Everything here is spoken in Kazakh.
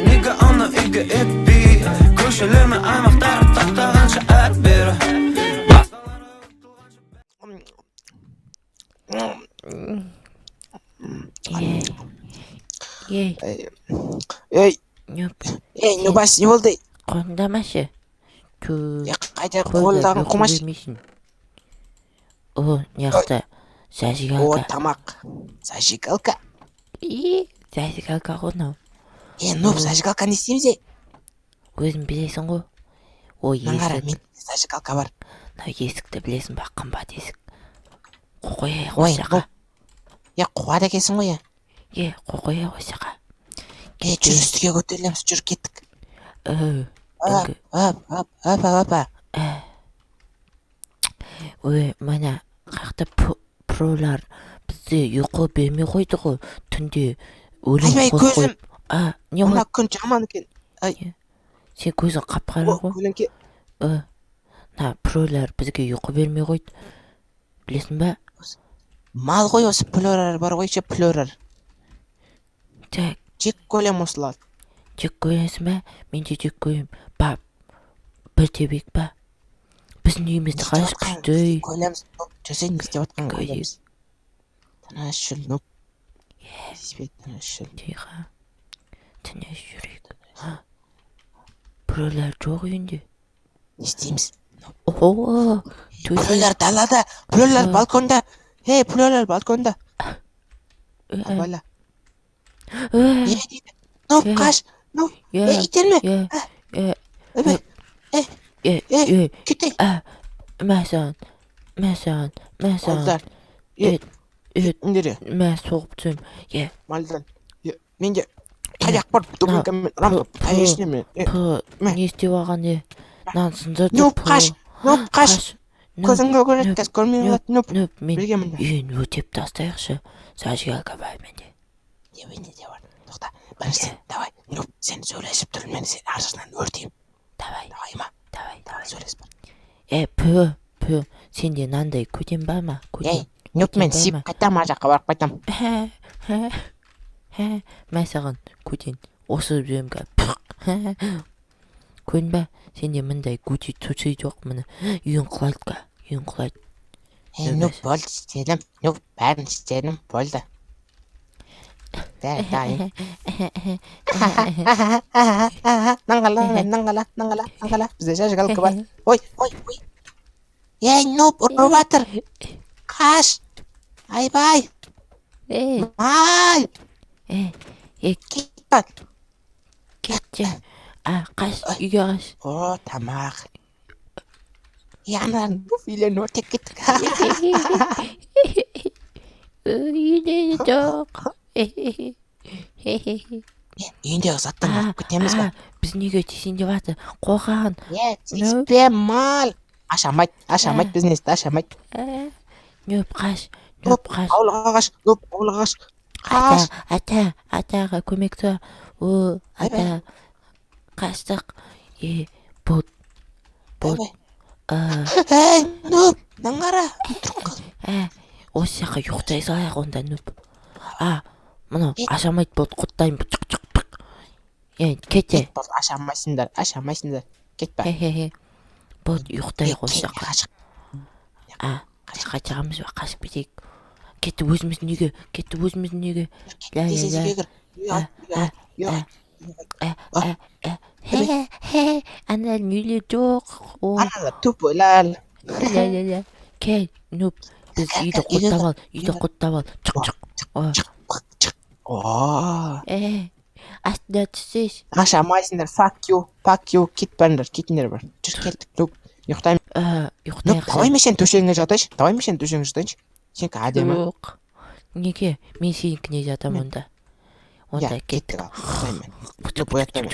Nigga ана үйге етпей көшелермен аймақтар тақтағанша әт бері Ей, Нубас, не болды? Қондамашы. Қайда қолдағын қомаш? О, неқта. Зажигалка. О, тамақ. Зажигалка. Зажигалка қонау. Нуб, зажигалка не істейміз? Өзің білесің ғой. О, Наңғара, есік. мен зажигалка бар. Мынау есікті білесің ба, қымбат есік. Қойайық Ой, осыға. қуады екенсің ғой. Қойайық осыға. Жүр үстіге көтерілеміз, жүр кеттік. Апа. Ой, мана қақта пролар бізде ұйқы бермей қойды ғой. Түнде өлім Айбай, көзім. Не Мына ғой? күн жаман екен. Сен көзің қап-қара ғой. Көлеңке. Пролар бізге ұйқы бермей қойды. Білесің ба? Мал ғой осы плөрар бар ғой, плөрар. Так. Жек көлем осылады. Жек көресің ба? Мен де жек көрем. Ба, бір тебек ба? Біздің үйімізді қараш күшті. Көлеміз, жүрсен не істеп отқан көлеміз. Тыныш жүр, нұп. Тыныш жүр. Тиға. Тыныш жүрек. Пролар жоқ үйінде. Не істейміз? Ого! Плөлар далада, плөлар балконда. Плөлар балконда. Абала. Нұп, қаш. Нұп, итерме. Кетей. Мәсаған. Малдар. Үндері. Мәс соғып түсем. Малдар. Менде таяқ бар. Дубинкамен рамдып. Таяшыне мен. Не істеп алған нан сындырды. Нұп, қаш. Көзіңгі көріткіз, көрмей олады. Нұп, бірге мында. Үйін өтеп тастайықшы. Зажигалка бар менде. Менде де бар. Тоқта, біріншісен, давай. Нұп, сен сөйлесіп тұрын, мен сен аржасынан өртейім. Давай ма? Давай Сөйлесіп бар. Пө, сенде нандай көтен бар ма? Нұп, мен сип қайтам, жаққа барып қайтам. Мәсаған көтен осы біремгі. Көн ба, сенде мындай көте тұсы жоқ мұны. Үйін құлайды қа, үйін құлайды. Нұп, болды істедім. Нұп, бәрін істедім, болды. Дайын. Наңғала. Бізде жажигалка бар. Ой. Нұп, ұрып атыр. Қаш. Айбай. Мал. Кет бар. Кетші. Қаш, үйге қаш. О, тамақ. Янар, Нұп, үйлен өртек кеттік. Үйде жоқ. Үйінде ұзаттан күтеміз ба? Біз неге тесен деп аты? Қоған. Тиспе мал. Ашамайт бізнесті, ашамайт. Нөп қаш. Аулыға қаш. Атаға көмекті. Ата. Қаштық. Бот. Нөп, наңғара. Осы жаққа ұйықтай салайық онда нөп. Мұны ашамайт болды, құттайын бұқ. Кете. Ашамайсыңдар. Кет ба. Болды, ұйықтайық осы жаққа. Қашығамыз ба, қашып кетейік. Кетті өзіміздің үйге. Аналардың үйлер жоқ. Аналар түп ойлар. Кел, нөп, біз үйді құттап ал. Чық. Астында түсеш. Ашамайсыңдар, fuck you, кетіңдер бар. Жүр кеттік, нөп, ұйықтайым. Нөп, давай мен сен төсегіңе жатайыншы. Сенкі әдемі. Жоқ. Неге? Мен сенікіне жатам онда. Онда кеттік. Нөп, ояттайым.